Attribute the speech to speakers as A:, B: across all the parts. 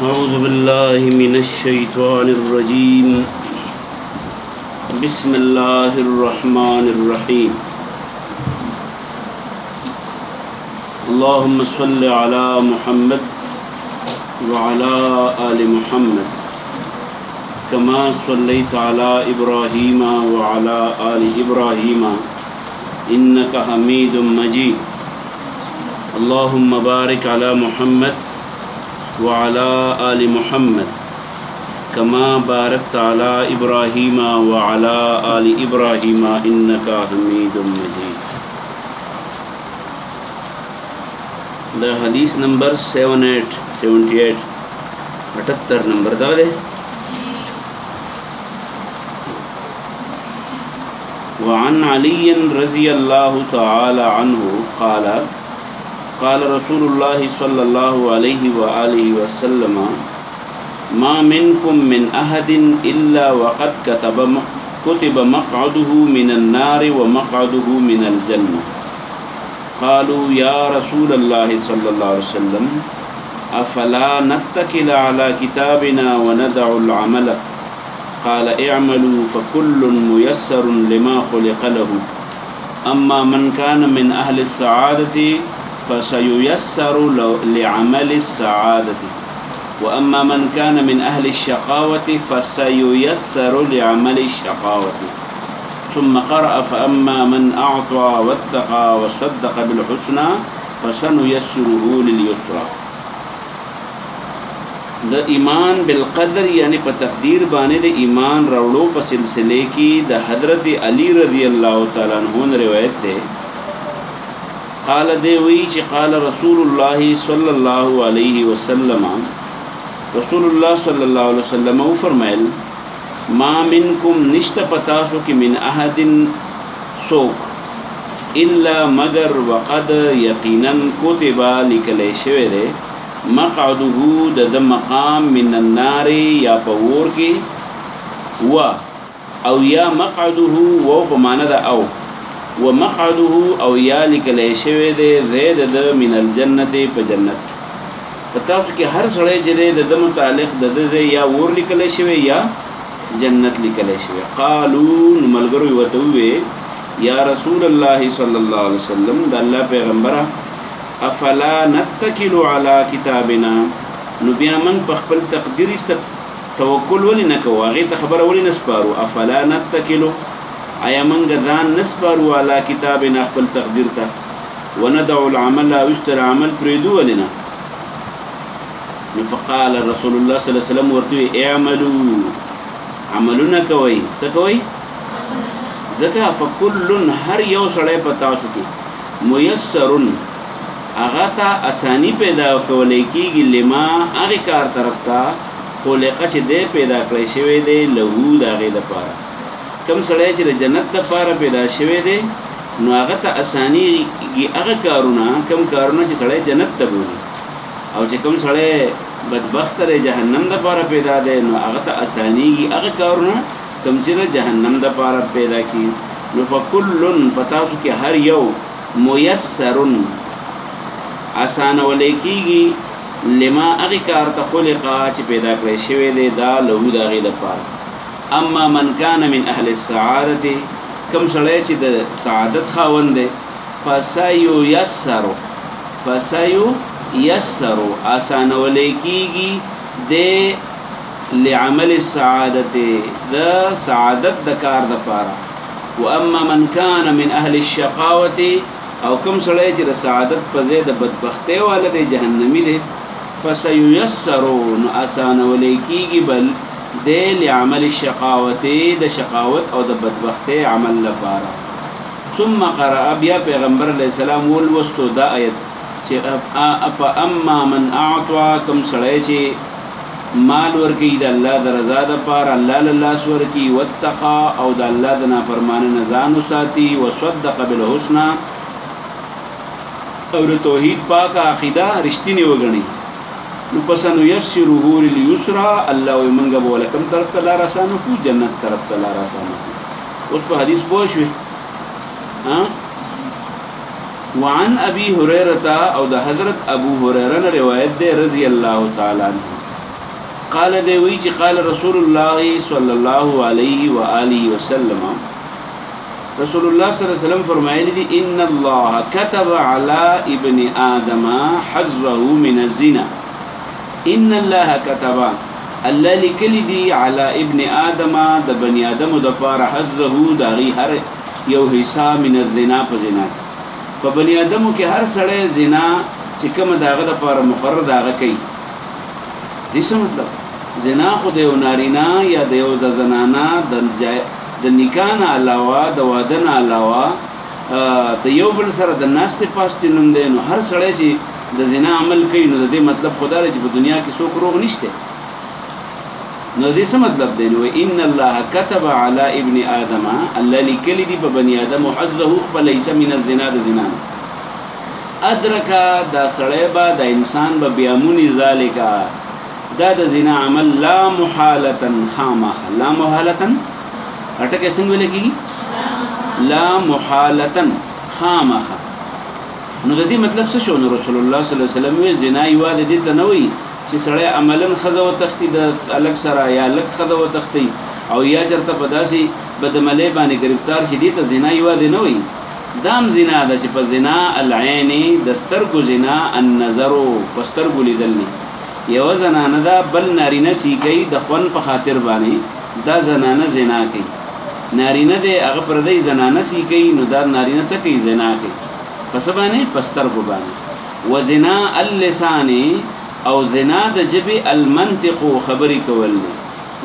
A: أعوذ بالله من الشيطان الرجيم بسم الله الرحمن الرحيم اللهم صل على محمد وعلى آل محمد كما صليت على إبراهيم وعلى آل إبراهيم إنك حميد مجيد اللهم بارك على محمد وعلى آل محمد كما باركت على إبراهيم وعلى آل إبراهيم إنك حميد مجيد. The hadith number 78 number दाले. وعن علي رضي الله تعالى عنه قال قال رسول الله صلى الله عليه وآله وسلم ما منكم من أحد إلا وقد كتب مقعده من النار ومقعده من الجنة. قالوا يا رسول الله صلى الله عليه وسلم أفلا نتكل على كتابنا وندع العمل؟ قال اعملوا فكل ميسر لما خلق له أما من كان من أهل السعادة فسييسر لعمل السعادة وأما من كان من أهل الشقاوة فسييسر لعمل الشقاوة ثم قرأ فأما من أعطى واتقى وصدق بالحسنى فسنيسره لليسرى. د ایمان بالقدر یعنی په تقدیر باندې د ایمان راوړو په سلسله کې د حضرت علی رضی الله تعالی عنہ روایت ده. قال دے وی چې قال رسول الله صلی الله علیه وسلم رسول الله صلی الله علیه وسلم فرمایل ما منکم نشت پتاسو کې من احد سوک الا مگر وقد یقینا کتب لکل شوی ده مقعده د مقام من النار یا پور کې و او یا مقعده و په معنا د او ومقعده او یا لیکل شوی دی زید د من الجنت په جنت. په تاسو کې هر سړی چې د متعلق د یا ور لیکل شوی یا جنت لیکل شوی. قالو ملګرو وته وی یا رسول الله صلی الله علیه وسلم د الله پیغمبره افلا نتکل علی کتابنا نو بیا من په خپل تقدیر توکل ولې نه کوو هغې ته خبره ولې نه سپارو. افلا نتکلو آیا منګ ځان نسپارو علی کتابنا خپل تقدیر ته وندع العمل او اشتر عمل پریدو ولې نه. نو فقال رسول الله صلی الله علیه وسلم ورته اعملوا عملونه کوئ څه کوئ ځکه فکل هر یو سړی په تاسو کې میسر هغه ته اسانی پیدا کولی کېږي لما هغې کار طرف ته خلقه چې دی پیدا کړی شوی دی لهو د هغې دپاره. کم سړی چې د جنت دپاره پیدا شوی دی نو هغه ته اسانیږي هغه کارونه کم کارونه چې سړی جنت ته بوځي او چې کم سړی بدبخته دی جهنم دپاره پیدا دی نو هغه ته اسانیږي هغه کارونه کم چې د جهنم دپاره پیدا کړي. نو په کلن په تاسو کې هر یو میسرن اسانولی کېږي لما هغې کار ته خلقه چې پیدا کړی شوی دی دا لهو د هغې دپاره. اما من کان من اهل السعادت کم سړی چې د سعادت خاوند دی فسییسر اسانولی کېږي د لعمل السعادت د سعادت د کار دپاره. واما من کان من اهل الشقاوت او کم سړی چې د سعادت په ځای د بدبختۍ والا دی جهنمي دی فسییسر نو اسانولی کېږي بل د لعمل الشقاوت د شقاوت او د بدبختۍ عمل لپاره. ثم قرأ بیا پیغمبر علیه السلام ولوستو دا آیت چې اما من اعطا کم سړی چې مال ورکوي د الله د رضا دپاره الله له لاس ورکوي واتقا او د الله د نافرمانۍ نه ځان وساتي وصدق بالحسنى او د توحید پاکه عقیده رښتینې وګڼي نو فسنیسره لليسرى الله وایي موږ به وله کوم طرف ته لار اسانه کړو جنت طرف ته لار اسانه کړو. اوس په حدیث پوه شوې وعن ابي هريره او ده حضرت ابو هريره روایت ده رضی الله تعالی عنہ قال دی وی چې قال رسول الله صلی الله علیه و آله وسلم رسول الله صلی الله علیه وسلم فرمایلی دي ان الله كتب على ابن آدم حظه من الزنا ان الله كتب الله لیکلی دی علی ابن آدم د بنی آدم د پاره حظه دغه هر یو حصہ من الزنا په زنا په بنی آدم کې هر سړی زنا چې کوم داغه د پاره مقرر داغه کوي دې څه مطلب زنا خو د یو نارینا یا د یو د زنانا د نکاح علاوه د واده نه علاوه د یو بل سره د ناستې پاستې نوم دی نو هر سړی چې د زنا عمل کوي نو د دې مطلب خدا لري چې په دنیا کې څوک روغ نشته نو دې څه مطلب دی نو ان الله كتب على ابن آدم الله لیکلی دی په بنی آدم حظه خپل ليس من الزنا د زنا ادرک دا سړی با د انسان به بیامونی ذالک دا د زنا عمل لا محالتا خامخ لا محالتا اٹکه څنګه لګي لا محالتا خامخ نو د دې مطلب څه شو نو رسول الله صلی الله علیه وسلم وی زنا یوا د دې تنوي چې سړی عملاً خزه و تختی د الګ سره یا الګ خزه و تختی او یا چرته په داسې بدعملۍ باندې گرفتار شي دي ته زنا یوا دی نه وي دام زنا ده چې په زنا العین د سترګو زنا النظر په سترګو لیدل نه یو زنانه ده بل نارینه سیګي د خون په خاطر باندې دا زنانه زنا کوي نارینه ده هغه پردی زنانه سیګي نو دا نارینه سکه زنا کوي پس باندې پسترګو باندې وزنا اللسان او زنا د جبه المنطق خبري کول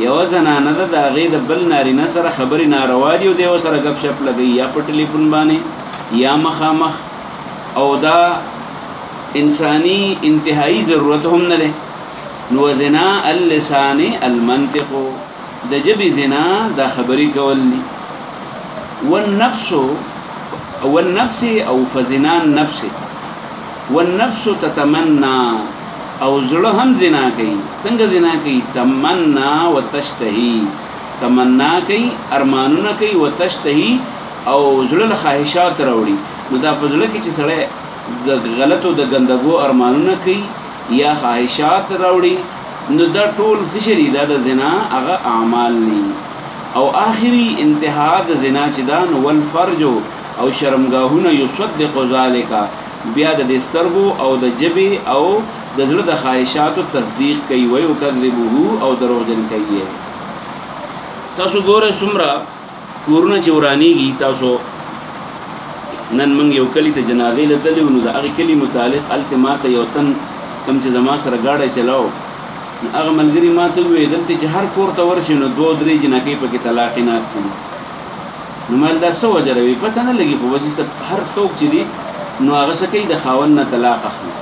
A: یو زنانه ده د غي د بل نارینه سره خبري ناروا دي او د سره غب شپ لګي یا په ټلیفون باندې یا مخامخ او دا انساني انتهایی ضرورت هم نه نو زنا اللسان المنطق د جبه زنا د خبري کول والنفس او فزنا النفس والنفس تتمنى او زړه هم زنا کوي څنګه زنا کوي تمنا وتشتهي تمنا کوي ارمانونه کوي وتشتهي او زړه له خواهشات راوړي نو دا په زړه کې چې سړی د غلطو د ګندګو ارمانونه کوي یا خواهشات راوړي نو دا ټول څه شری دا د زنا هغه اعمال دي او آخري انتها د زنا چې دا نو والفرج او شرمګاهونه یصدق ذالک بیا د سترګو او د جبه او د زړه د خواهشاتو تصدیق کوي وي او کذبوه او دروغجن کوي تاسو ګوره سمرا کورونه چورانیږي تاسو نن موږ یو کلی ته جنازې لدلې نو د هغه کلی متعلق التمات یو تن کم چې زما سره گاډي چلاو هغه ملګری ماته وې دلته چې هر کور ته ورشي نو 2-3 جنکې پکې طلاق ناستي نو مال دا څه وجروي پته نه لګي په وجه هر څوک چې دی نو هغه څه کوي د خاوند نه طلاق اخلي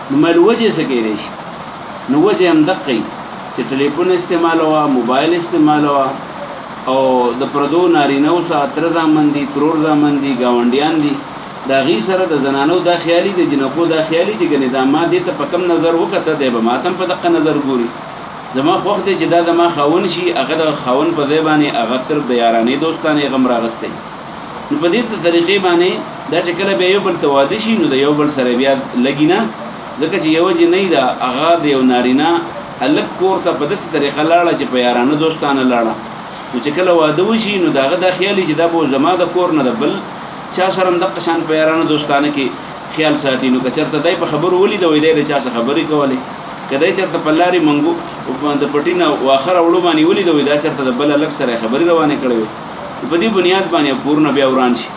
A: نو مال وجه څه کوي نو وجه هم دقي چې ټلیفون استعمالوا موبایل استعمالوا او د پردو نارینو سره تر ځامن دي ترور ځامن دي گاونډیان دي دا غي سره د زنانو د خیالي د جنکو د خیالي چې ګنې دا ما دې ته په کم نظر وکړه دی به ماتم په دغه نظر ګوري زما خوښ دی چې دا د ما خاون شي هغه د خاون په ځای باندې هغه صرف د یارانې دوستانه غم راغسته نو په دې طریقې باندې دا چې کله به یو بل تواده شي نو د یو بل سره بیا لګینا ځکه چې یو جن نه دا هغه د یو نارینا الګ کور ته په داسې طریقه لاړه چې په یارانه دوستانه لاړه نو چې کله واده وشي نو داغه د خیالي چې دا به زما د کور نه بل چا سره د قشان په یارانه دوستانه کې خیال ساتي نو کچرته دای په خبر ولید وې د چا سره خبرې کولې کله چرته پلاری منګو د پټینا واخر وړو باندې ولید وې دا چرته د بل الګ سره خبرې روانه کړې په دې بنیاد باندې پورن بیا وران شي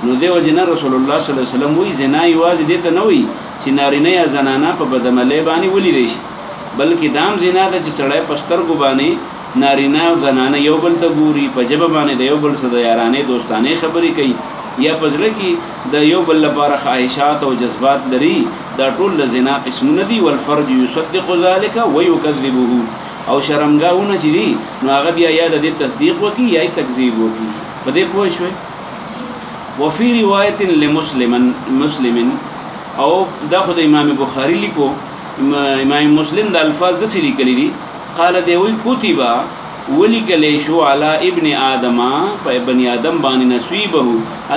A: نو دیو جن رسول الله صلی الله علیه وسلم وی زنا یواز دې ته نه وی چې نارینه یا زنانه په بدعملۍ باندې ولید شي بلکې دام زنا د چې سړی پسترګو باندې نارینه او زنانه یو بل ته ګوري په جبه باندې د یو بل سره یارانه دوستانه خبرې کوي یا پزړه کې د یو بل لپاره خواهشات او جذبات لري دا ټول زنا قسمونه دي والفرج يصدق ذلك ويكذبه او شرمګاونه چې دي نو هغه بیا یا د تصدیق وکي یا تکذیب وکي په دې پوه شوي وفي روایت لمسلم او دا خو د امام بخاری لیکو امام مسلم د الفاظ د سری کلی دي قال دی وی کتبا ولکلی شو علی ابن آدم په ابن آدم باندې نصیبه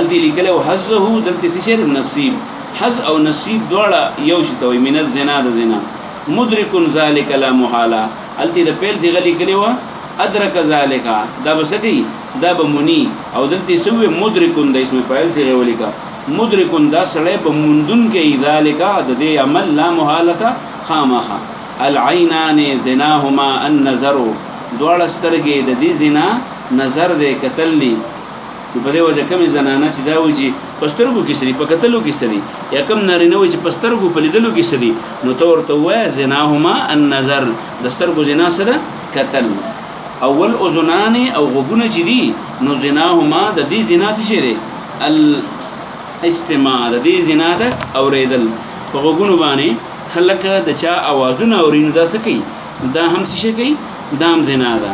A: التی لیکلو حظه دلته شر نصیب حظ او نصیب دواړه یو شته وي من الزنا د زنا مدرک ذلک لا محاله التی د پیل سی غلی کلی و ادرک ذالک دا بسکی دا بمونی او دلتی سوی مدرکون دا اسم فاعل سی غولی کا مدرکون دا سړی بموندون کې ذالک د دې عمل لا محالته خامخا العینان زناهما النظر دواړه سترګې د دې زنا نظر دې کتلی په دې وجه کوم زنانه چې دا وږي پسترګو کې سړي په کتلو کې سړي یا کوم نارینه وږي پسترګو په لیدلو کې سړي نو تو ورته وای زناهما النظر د سترګو زنا سره کتل اول اذنان او غوګونه چې دي نو زناهما د دې زنا څه شي الاستماع د دې زنا ده اوریدل په غوګونو باندې خلک د چا اوازونه اورینو دا څه کوي دا هم څه شي کوي دا هم زنا ده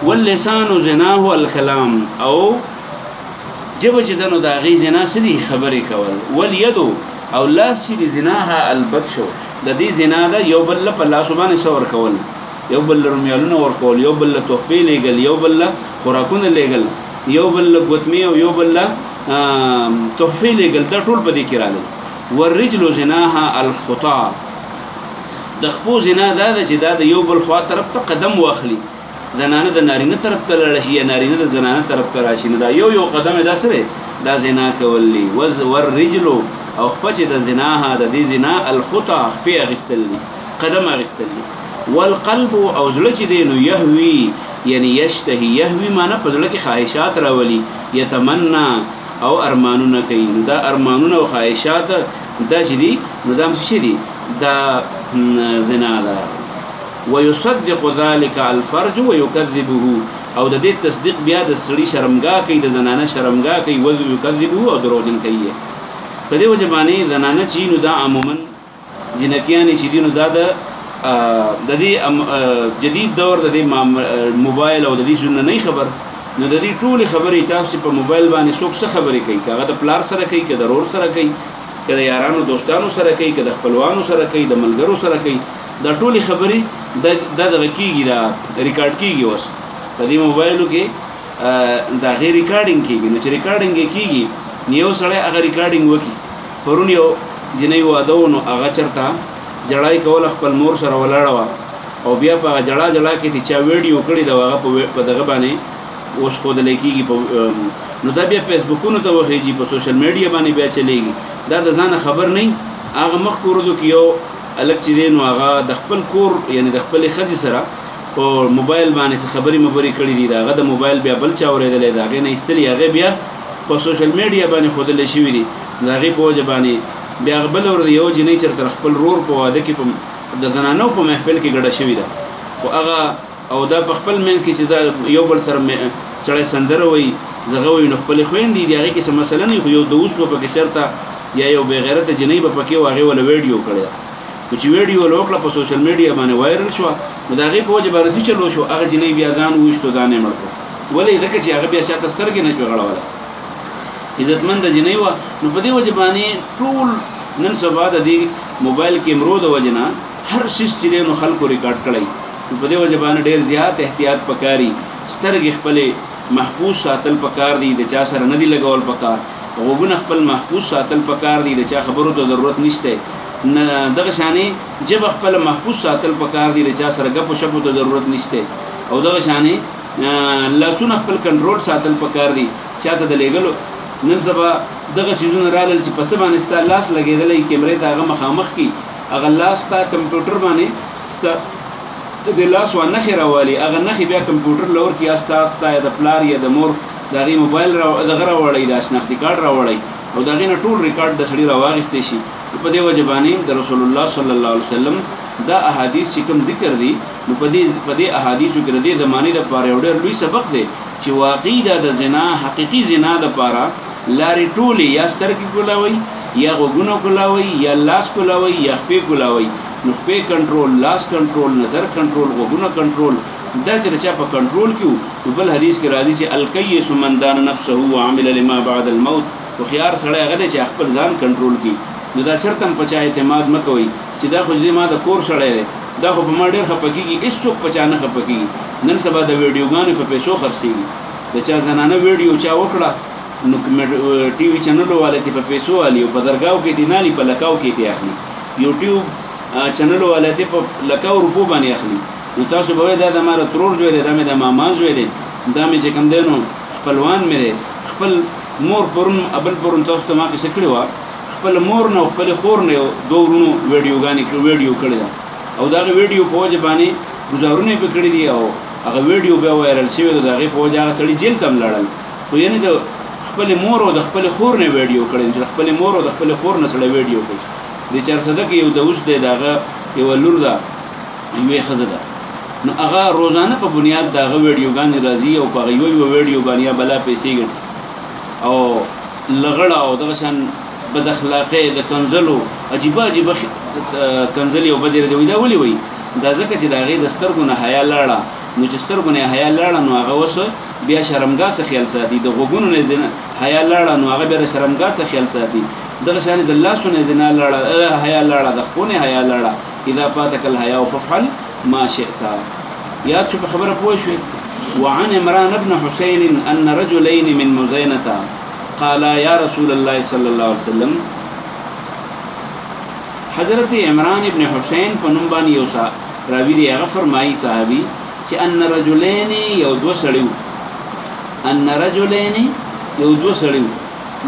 A: واللسان زناه الكلام او جبه چې دنو دا غي زنا سړي خبرې کول واليد او لاس چې زناها البطش د دې زنا ده یو بل په لاس باندې سور کول یو بل رمیالونه ور کول یو بل توخپې لګل یو بل خوراکونه لګل یو بل غوتمي او یو بل تحفې لګل دا ټول په دې کې راغلي والرجل زناها الخطا د خپو زنا دا چې دا د یو بل خوا طرف ته قدم واخلي زنانه د نارینه طرف ته راشي یا نارینه د زنانه طرف ته راشي نو دا یو قدم دا سره دا زنا کولی والرجل او خپچ د زناها د دې زنا الخطا په اغستلی قدم اغستلی والقلب او زړه چې دی نو يهوي یعنی یشتهي يهوي معنی په زړه کې خواهشات راولي یتمنا او ارمانونه کوي نو دا ارمانونه او خواهشات دا چې دي نو دا څه دي دا زنا ده ويصدق ذلك الفرج ويكذبه او د دې تصدیق بیا د سړي شرمګا کوي د زنانه شرمګا کوي ويكذبه او دروغجن کوي په دې وجه باندې زنانه چې نو دا عموما جنکیان چې دي نو دا د دې جدید دور د دې موبایل او د دې څه نه خبر نو د دې ټول خبرې تاسو په موبایل باندې څوک څه خبرې کوي کاغه د پلار سره کوي کده ضرور سره کوي کده یارانو دوستانو سره کوي کده خپلوانو سره کوي د ملګرو سره کوي دا ټول خبرې د کیږي دا ریکارډ کیږي اوس په دې موبایلو کې دا غیر ریکارډینګ کیږي نو چې ریکارډینګ کیږي نیو سره هغه ریکارډینګ وکي پرون یو جنې واده نو هغه چرته جړای کول خپل مور سره ولاړه او بیا په جړا کې چې ویډیو کړی دا هغه په دغه باندې اوس خود لیکيږي نو دا بیا فیسبوکونو ته وخیږي په سوشل میډیا باندې بیا چلیږي دا د ځان خبر نه هغه مخ کوردو کې یو الګ چې دین هغه د خپل کور یعنی د خپل خزي سره په موبایل باندې خبري کړې دي هغه د موبایل بیا بل چا ورېدلې دا غي نه استلی هغه بیا په سوشل میډیا باندې خودلې شوې دي دا غي په وجه باندې بیا بل ور یو جنې چرته خپل رور په واده کې د زنانو په محفل کې ګډه شوې ده او هغه او دا په خپل منځ کې چې دا یو بل سره سړی سندره وي زغه وي نو خپل خويندې دی هغه کې څه مثلا نه یو د اوس په کې چرته یا یو بے غیرته جنې په پکې واغې ولا ویډیو کړی چې ویډیو لوکړه په سوشل میډیا باندې وایرل شو نو دا غي په وجه باندې چلو شو هغه جنې بیا ځان وښتو دانه مړ ولې دغه چې هغه بیا چاته سترګې نشو غړوله عزتمند جنې و نو په دې وجه باندې ټول نن سبا د دې موبایل کیمرو د وجنا هر شي چې نو خلکو ریکارډ کړی په دې وجه باندې ډېر زیات احتیاط پکاري سترګې خپل محفوظ ساتل پکار دي د چا سره نه دی لګول پکار وګونه خپل محفوظ ساتل پکار دي د چا خبرو ته ضرورت نشته نه دغه شانې جب خپل محفوظ ساتل پکار دي د چا سره غپ شپ ته ضرورت نشته او دغه شانې لاسونه خپل کنټرول ساتل پکار دي چاته د لګلو نن سبا دغه شیزونه رالل چې په سبا نستا لاس لګیدلې کیمرې ته هغه مخامخ کی هغه لاس ته کمپیوټر باندې ستا د لاس و نخي راوالي هغه نخي بیا کمپیوټر لور کې استاد تا د پلار یا د مور دغه موبایل را دغه راوړی د شناختی کارت راوړی او دغه نه ټول ریکارډ د سړي راوغستې شي په دې وجه باندې د رسول الله صلی الله علیه وسلم دا احادیث چې کوم ذکر دي نو په دې احادیثو کې د زمانه د پاره ډېر لوی سبق دی چې واقعي د زنا حقيقي زنا د پاره لاري ټولي یا سترګې کولاوي یا غوګونو کولاوي یا لاس کولاوي یا خپې کولاوي نو خپې کنټرول لاس کنټرول نظر کنټرول غوګونو کنټرول دا چې چا په کنټرول کیو بل حدیث کې راځي چې الکیس من دان نفسه وعمل لما بعد الموت خو خيار سره هغه چې خپل ځان کنټرول کی نو دا چرته په چا اعتماد مکوئ چې دا خو دې ما د کور سره دی دا خو په ما ډېر خپکیږي هیڅوک په چا نه خپکیږي نن سبا د ویډیوګانو په پیسو خرڅېږي د چا زنانه ویډیو چا وکړه نو ټي وي چینل والے ته په پیسو والی په درگاو کې دي نالي په لکاو کې دي اخلي یوټیوب چینل والے ته په لکاو روپو باندې اخلي نو تاسو به دا د ماره ترور جوړ دی دا مې د ماما جوړ دی دا مې چې کوم دی نو خپلوان مې دی خپل مور پرون ابل پرون تاسو ته ما کې سکړی و خپل مور نه خپل خور نه دوه ورونو ویډیو کړی دا او دا ویډیو په وجه باندې گزارونه په کړی دی او هغه ویډیو به وایرل شوی دا هغه په وجه هغه سړی جیل تم لاړل خو یعنی د خپل مور او د خپل خور نه ویډیو کړی چې خپل مور او د خپل خور نه سړی ویډیو کړی د چر صدق یو د اوس دی داغه یو لور دا یوې خزه ده نو هغه روزانه په بنیاد داغه ویډیوګان راځي او په یو ویډیو باندې بلا پیسې ګټي او لغړه او دغه شان بد اخلاقه د کنزلو عجیب کنزلی او بدر دی دا ولي وي دا ځکه چې دا غي د سترګو نه حیا لاړه نو چې سترګو نه حیا لاړه نو هغه وس بیا شرمګا څخه خیال ساتي د غوګونو نه زنه حیا لاړه نو هغه بیا شرمګا څخه خیال ساتي دغه شان د الله سونه زنا لاړه حیا لاړه د خونه حیا لاړه اذا فاتك الحياء فافعل ما شئت یاد شو خبره پوه شو وعن عمران بن حسين ان رجلين من مزينة قال يا رسول الله صلى الله عليه وسلم حضرت عمران ابن حسين په نوم باندې یو راوی دی هغه فرمایي صحابي چې ان رجلين یو دو سړیو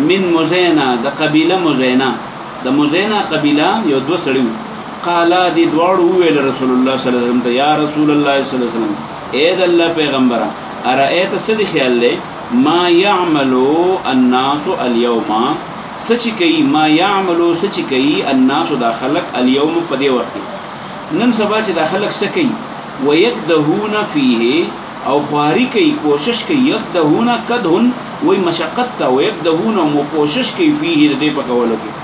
A: من مزينة د قبيله مزينة د مزينة قبيله یو دو سړیو قال دي دوړو ویل رسول الله صلی الله علیه وسلم ته یا رسول الله صلی الله علیه وسلم اے د الله پیغمبره ارایت صدق خیال له ما يعملو الناس اليوم سچ کوي ما يعملو سچ کوي الناس داخلك اليوم په دې وخت نن سبا چې داخلك سکی ويقدهون فيه او خواري کوي کوشش کوي يقدهون قدهن وي مشقت ويقدهون مو کوشش کوي فيه دې په کولو کې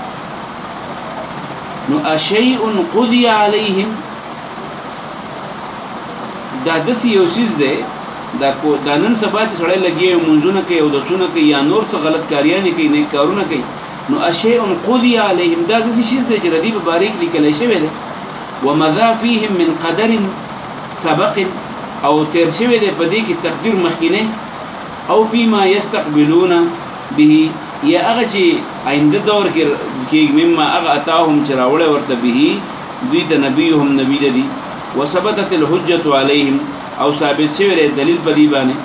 A: نو اشیء قضی علیهم دا دسی یو چیز دی دا نن سبا چې سړی لګي منځونه کوي او د سونه کوي یا نور څه غلط کاریانې کوي نه کارونه کوي نو اشیء قضی علیهم دا دسی چیز دی چې ردی په باریک لیکل شوی دی ومذا فیهم من قدر سبق او تیر شوی دی په دې کې تقدیر مخکینه او فيما يستقبلون به یا هغه چې آینده دور کې مما هغه اتاهم چراوله ورته به دوی ته نبیهم نبی دی وثبتت الحجه عليهم او ثابت شوی دلیل په دی باندې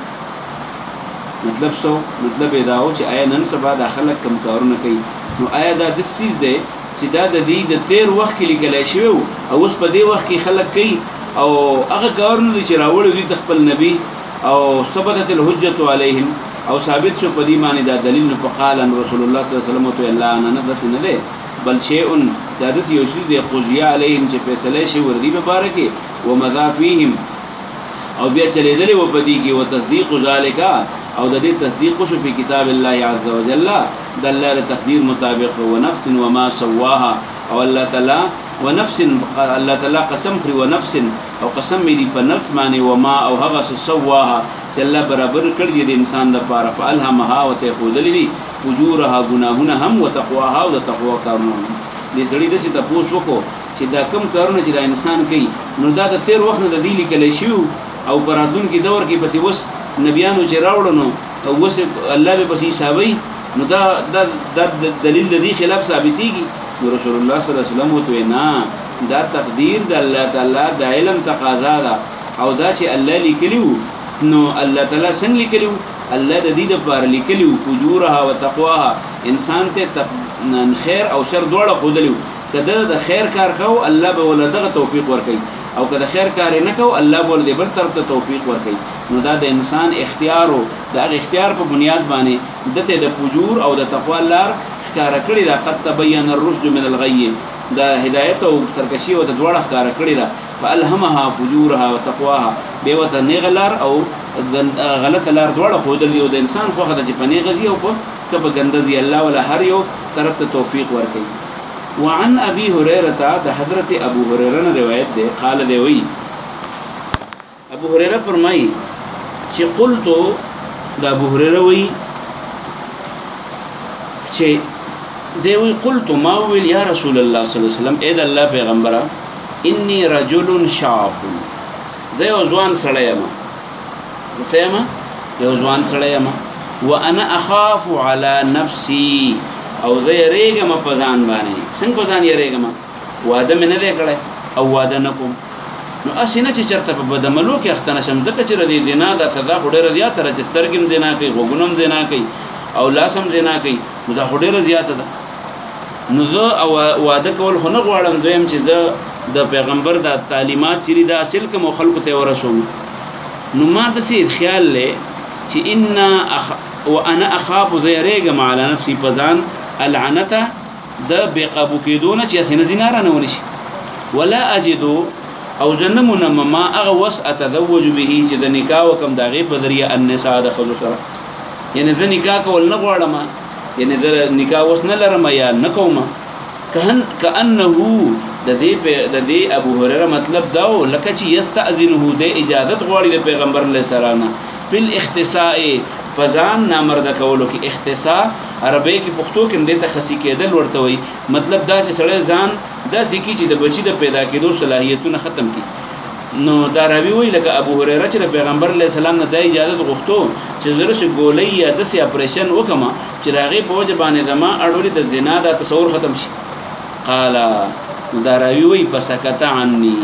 A: مطلب دا او چې آیا نن سبا داخله کم کارونه کوي نو آیا دا د سیز دی چې دا د دې د تیر وخت کې لیکل شوی او اوس په دې وخت کې خلک کوي او هغه کارونه چې راوړل دي خپل نبی او ثبتت الحجه عليهم او ثابت شو پدی معنی دا دلیل نو فقال ان رسول الله صلی الله علیه وسلم تو الله انا دس نه ده بل شیء دا دس یو شی دی قضیا علیهم چې فیصله شي وردی به بارکه و مذافیهم او بیا چلیدلی و پدی کې و تصدیق ذالک او د دې تصدیق شو په کتاب الله عز وجل د الله تقدیر مطابق و نفس و ما سواها او الله تعالی ونفس الله تعالی قسم خري ونفس او قسم دې په نفس باندې و ما او هغه سواها چې الله برابر کړی د انسان د پاره په الهمها او ته خودلې وجورها گناهونه هم او تقواها او د تقوا کارونه دې سړي د څه تاسو وکړو چې دا کم کارونه چې د انسان کوي نو دا د تیر وخت نه د دې لیکل شي او براتون کې دور کې پسې وس نبيانو چې راوړنو او وس الله به پسې حسابي نو دا دلیل د دې خلاف ثابتيږي رسول الله صلی الله علیه وسلم وته نه دا تقدیر د الله تعالی د علم تقاضا ده او دا چې الله لیکلیو نو الله تعالی څنګه لیکلیو الله د دې لپاره لیکلیو فجورها وتقواها انسان ته خیر او شر دواړه خودلیو کله د خیر کار کو الله به ولدغه توفیق ورکړي او کله خیر کار نه کو الله به ولې بل طرف ته توفیق ورکړي نو دا د انسان اختیار او د اختیار په بنیاد باندې دته د فجور او د تقوا لار ښکارا کړی دا قد تبين الرشد من الغي دا هدایت او سرکشی او د دوړه ښکارا کړی دا فالهمها فجورها وتقواها به وته نغلار او غلط لار دوړه خودل یو د انسان خو خدای په نغزي او په کبه ګندزي الله ولا هر یو طرف ته توفیق ورکړي وعن ابي هريره ده حضرت ابو هريره نے روایت ده قال ده وی ابو هريره فرمایي چې قلت ده ابو هريره وی چې دوی قلت ما ویل یا رسول الله صلی الله علیه وسلم اې د الله پیغمبره انی رجل شاب زه یو ځوان سړی یم وانا اخاف على نفسي او زه یریږم په ځان باندې څنګه په ځان یریږم واده مې نه دی کړی او واده نه کوم نو اسینه چې چرته په بدعملو کې اختنه شم ځکه چې ردی دینا دا صدا خډه رضیا تر چې سترګم زنا کوي غوګونم زنا کوي او لاسم زنا کوي نو دا خډه رضیات ده نو زه او واده کول خو نه غواړم زم چې زه د پیغمبر د تعلیمات چری دا اصل کوم خلکو ته ورسوم نو ما د سي خیال لې چې وانا اخاف ذيريغم على نفسي فزان العنته د بقابو کېدونه چې اثنه زیناره نه ونشي ولا اجد او جنمنا ما اغه وس اتزوج به چې د نکاح وکم د غیب بدریه النساء د خذ سره یعنی د نکاح کول نه غواړم یعنی د نکاح وس نه لرم یا نه کوم کانه د دې ابو هريره مطلب دا لکه چې یستاذنه د اجازه غواړي د پیغمبر علیه السلام بل اختصاء فزان نامرده کولو کې اختصاء عربی کې پښتو کې د تخصیص کېدل ورته وي مطلب دا چې سړی ځان دا سکی چې د بچی د پیدا کېدو صلاحیتونه ختم کړي نو دا راوی وی لکه ابو هريره چې پیغمبر علیه السلام نه د اجازه غوښتو چې زره شي ګولې یا د سی اپریشن وکما چې راغي په وجه باندې دما اړولې د زنا دا تصور ختم شي قال دا راوی وی فسکت عني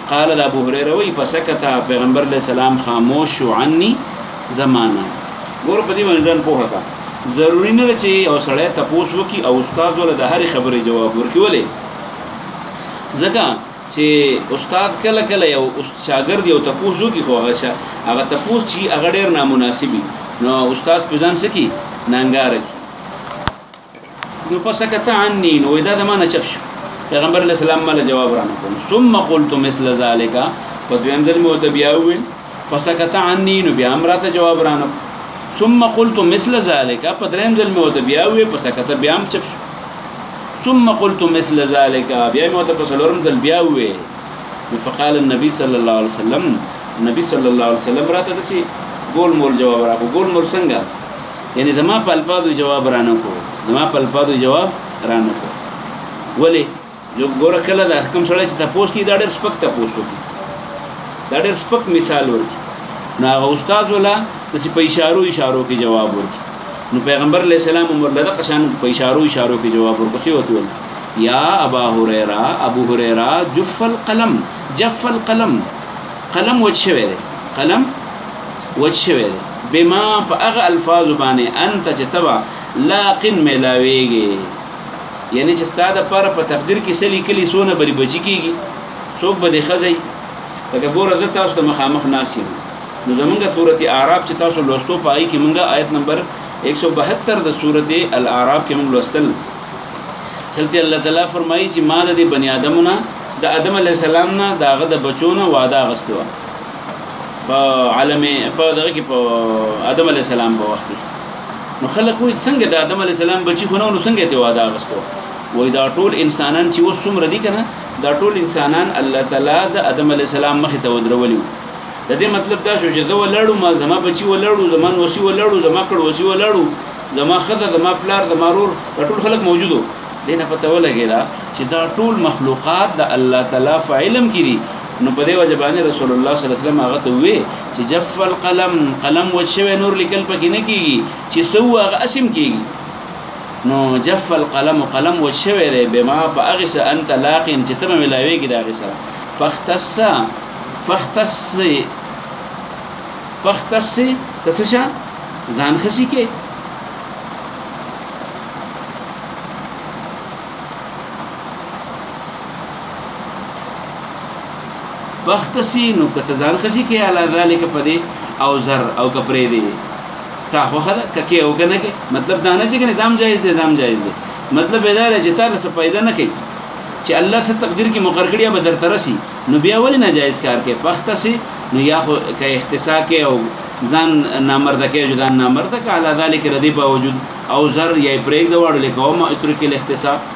A: قال ابو هريره وی فسکت پیغمبر علیه السلام خاموش عني زمانہ ګور په دې باندې ځان پوهه کا ضروری نه چې او سړی تاسو وکي او استاد ول د هر خبرې جواب ورکړي ولې ځکه چې استاد کله کله یو شاګرد یو تاسو کی خو هغه تاسو چې هغه ډیر نامناسبي نو استاد په ځان سکی نانګار کی نو پسکت عني نو دا د مانه چپ شو پیغمبر علیہ السلام مله جواب را نه ثم قلت مثل ذلك فدویم ځل مو ته بیا وین فسکت عني نو بیا امراته جواب را نه ثم قلت مثل ذلك فدریم ځل مو ته بیا وی فسکت بیا هم چپ شو ثم قلت مثل ذلك بیا مو ته په څلورم ځل بیا وی فقال النبي صلى الله عليه وسلم نبی صلی الله علیه وسلم راته دسی ګول مول جواب را کو ګول مول څنګه یعنی دما په الفاظو جواب را نه کو دما په الفاظو جواب را نه کو ولی جو ګور کله د حکم سره چې تاسو کی دا ډېر سپک تاسو کی دا ډېر سپک مثال ورکړي نو هغه استاد ولا چې په اشارو کې جواب ورکړي نو پیغمبر علیہ السلام عمر لدا قشان په اشارو کې جواب ورکړي وته یا ابو هريره جف القلم قلم وچوي قلم وچوي بما فاغ الفاظ باندې انت جتبا لاقن ملاويږي یعنی چې ستاده پر په تقدیر کې سلی کلی سونه بری بچی کیږي څوک به خزي لکه ګوره زه تاسو ته مخامخ ناسیم نو زمونږه سورته اعراف چې تاسو لوستو پای کې مونږه آیت نمبر 172 د سورته الاعراف کې مونږ لوستل چلته الله تعالی فرمایي چې ما د بنی آدمونه د آدم علی السلام نه داغه د بچونه وعده غستو په عالم په دغه کې په آدم علی السلام په وخت نو خلک وایي څنګه د آدم علی السلام بچی خو نو څنګه ته وعده غستو وای دا ټول انسانان چې وسوم ردی کنه دا ټول انسانان الله تعالی د آدم علی السلام مخ ته ودرولي د دې مطلب دا شو چې زه ولړو ما زما بچی ولړو زمان وسی ولړو زما کړ وسی ولړو زما خزه زما پلار زما رور ټول خلک موجودو دینه پته ولګیدا چې دا ټول مخلوقات د الله تعالی فعلم کړي نو په دې وجبانه رسول الله صلی الله علیه وسلم هغه ته وی چې جف القلم قلم وشوي نور لیکل پکې نه کیږي چې سو هغه اسم کیږي نو جف القلم قلم وشوي دی بما فاغس انت لاقين چې تم ملاويږي دا غسر فاختص تسشا ځان خسي کې بختسی نو کته ځان خسي کې اعلی ذالک پدې او زر او کپرې دی ستا خو خدا ککه او کنه کې مطلب دا نه چې کنه دام جایز دی مطلب دا دی چې تاسو پیدا نه کوي چې الله څخه تقدیر کې مقرر کړی به در ترسي نو بیا ولې ناجایز کار کې بختسی نو یا خو کې اختصاص کې او ځان نامرده کې جدا نامرده کې اعلی ذالک ردی باوجود او زر یا بریک دا وړل کوم اتر کې الاختصاص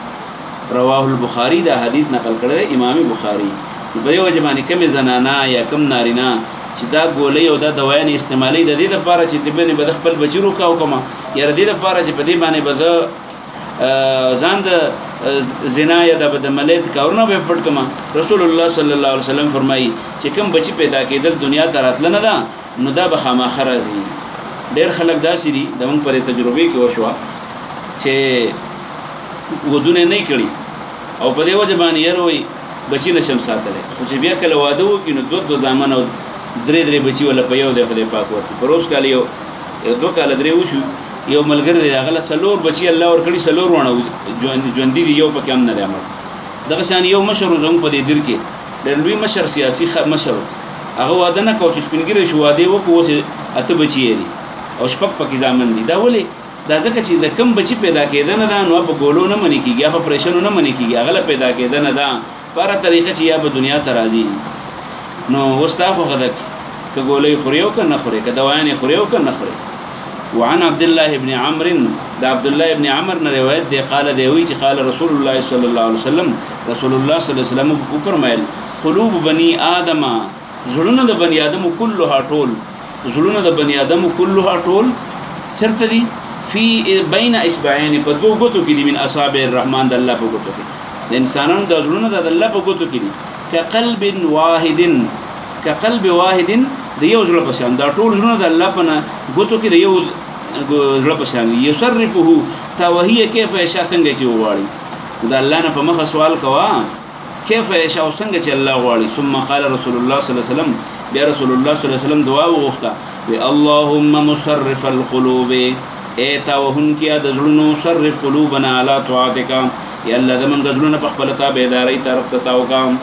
A: رواه البخاری دا حدیث نقل کړی امام بخاری په یو ځمانه کم زنانا یا کم نارینا چې دا ګولې او دا دوايان استعمالي د دې لپاره چې د بنې بد خپل بچی روکاو کما یا د دې لپاره چې په دې باندې بد ځان د زنا یا د بدعملیت کارونه به پټ کما رسول الله صلی الله علیه وسلم فرمایي چې کم بچی پیدا کېدل دنیا ته راتل نه ده نو دا به خامخا راځي ډېر خلک داسې دي د موږ پر تجربه کې وشو چې ودونه نه کړي او په دې وجه باندې يروي بچی نشم ساتلی خو چې بیا کله واده وکړي نو دوه زامن او درې بچي ولا په یو دی خدای پاک ورکړي په روز کال یو 2 کال 3 وشو یو ملګری دی هغه 4 بچي الله ورکړي 4 ونه ژوندي دي یو پکې هم نه دی امر دغه شان یو مشر زموږ په دې در کې ډېر لوی مشر سیاسي مشر هغه واده نه کوي چې سپینګری شو واده وکړو اوس 8 بچي دي او شپږ پکې ځامن دي دا ولې دا ځکه چې د کم بچي پیدا کېدنه دا نو په ګولو نه منې کېږي په پرېشنو نه منې کېږي هغه پیدا کېدنه دا په طریقه چې یا په دنیا ته راځي نو وستا خو غدک که ګولې خوريو که نه خوري که دوايان خوريو که نه خوري وعن عبد الله ابن عمرو دا عبد الله ابن عمرو نه روایت دی قال دی وی چې قال رسول الله صلی الله علیه وسلم رسول الله صلی الله علیه وسلم فرمایل قلوب بني آدم زړونه د بني آدم كلها ټول زړونه د بني آدم كلها ټول چرته دي فی بین اصبعین په دوه ګوتو کې دي من اصابع الرحمن د الله په ګوتو کې د انسانانو د زړونو د الله په ګوتو کې دي کقلب واحد د یو زړه په شان دا ټول زړونه د الله په ګوتو کې د یو زړه په شان یصرفه توهیه کیف یشاء څنګه چې وغواړي د الله نه په مخه سوال کوا کیف یشاء څنګه چې الله غواړي ثم قال رسول الله صلی الله علیه وسلم بیا رسول الله صلی الله علیه وسلم دعا وغوښته وی اللهم مصرف القلوب ایتا وهن کیا د زړونو صرف قلوبنا علی طاعتک یا الله زمون د زړونو په خپل تابعداري طرف ته تاوکام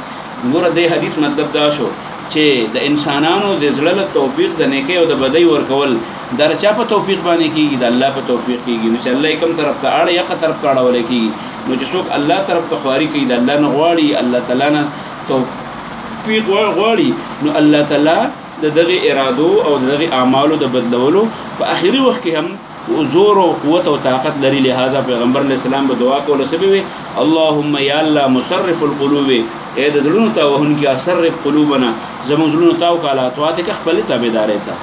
A: ګوره د حدیث مطلب دا شو چې د انسانانو د زړه توفیق د نیکی او د بدی ورکول درچا په توفیق باندې کیږي د الله په توفیق کیږي نو چې الله کوم طرف ته اړه یا طرف ته اړه ولکې نو چې څوک الله طرف ته خواري کوي د الله نه غواړي الله تعالی نه توفیق غواړي نو الله تعالی د دغه ارادو او دغه اعمالو د بدلولو په اخري وخت کې هم زور او قوت او طاقت لري لہذا پیغمبر علیہ السلام به دعا کوله سبوي اللهم یا الله مصرف القلوب اے د زړونو ته وهن کې اثر قلوبنا زمون زړونو ته او کاله تواتک خپل تابعداري ته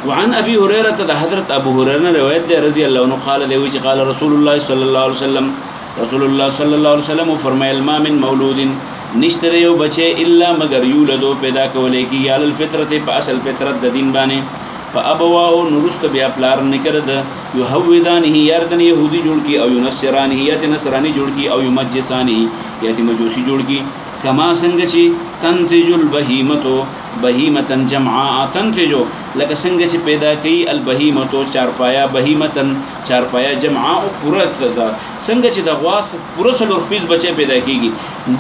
A: وعن ابي هريره حضرت ابو هريره روایت ده رضی الله عنه قال له وی قال رسول الله صلی الله علیه وسلم رسول الله صلی الله علیه وسلم فرمایل ما من مولود نشته یو بچي الا مگر یولدو پیدا کولې کی یال الفطرت په اصل فطرت د دین باندې فابواه نورست بیا پلار نکرد یهودانه یردن یهودی جوړ کی او نصرانی یا نصرانی جوړ کی او مجسانی یا مجوسی جوړ کی کما څنګه چې تنتج البهیمتو بهیمتن جمعاء تنتجو لکه څنګه چې پیدا کوي البهیمتو چارپایا بهیمتن چارپایا جمعاء پورا څنګه چې د غواص پورا څلور خپل بچي پیدا کیږي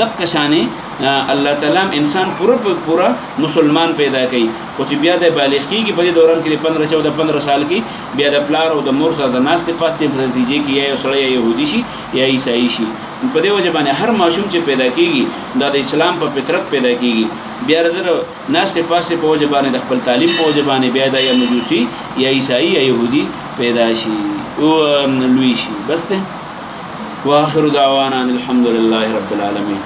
A: دغه شانې الله تعالی انسان پورا مسلمان پیدا کوي او چې بیا د بالغ کیږي په دوران کې 15 سال کې بیا د پلار او د مور سره د ناستې پاستې په نتیجه کې یا سړی يهودي شي یا عیسائی شي په دې وجه باندې هر ماشوم چې پیدا کیږي د اسلام په فطرت پیدا کیږي بیا د ناستې پاستې په وجه باندې د خپل تعلیم په وجه باندې بیا د یا مجوسی یا عیسائی یا يهودي پیدا شي او لوی شي بس ته واخر دعوانا الحمد لله رب العالمين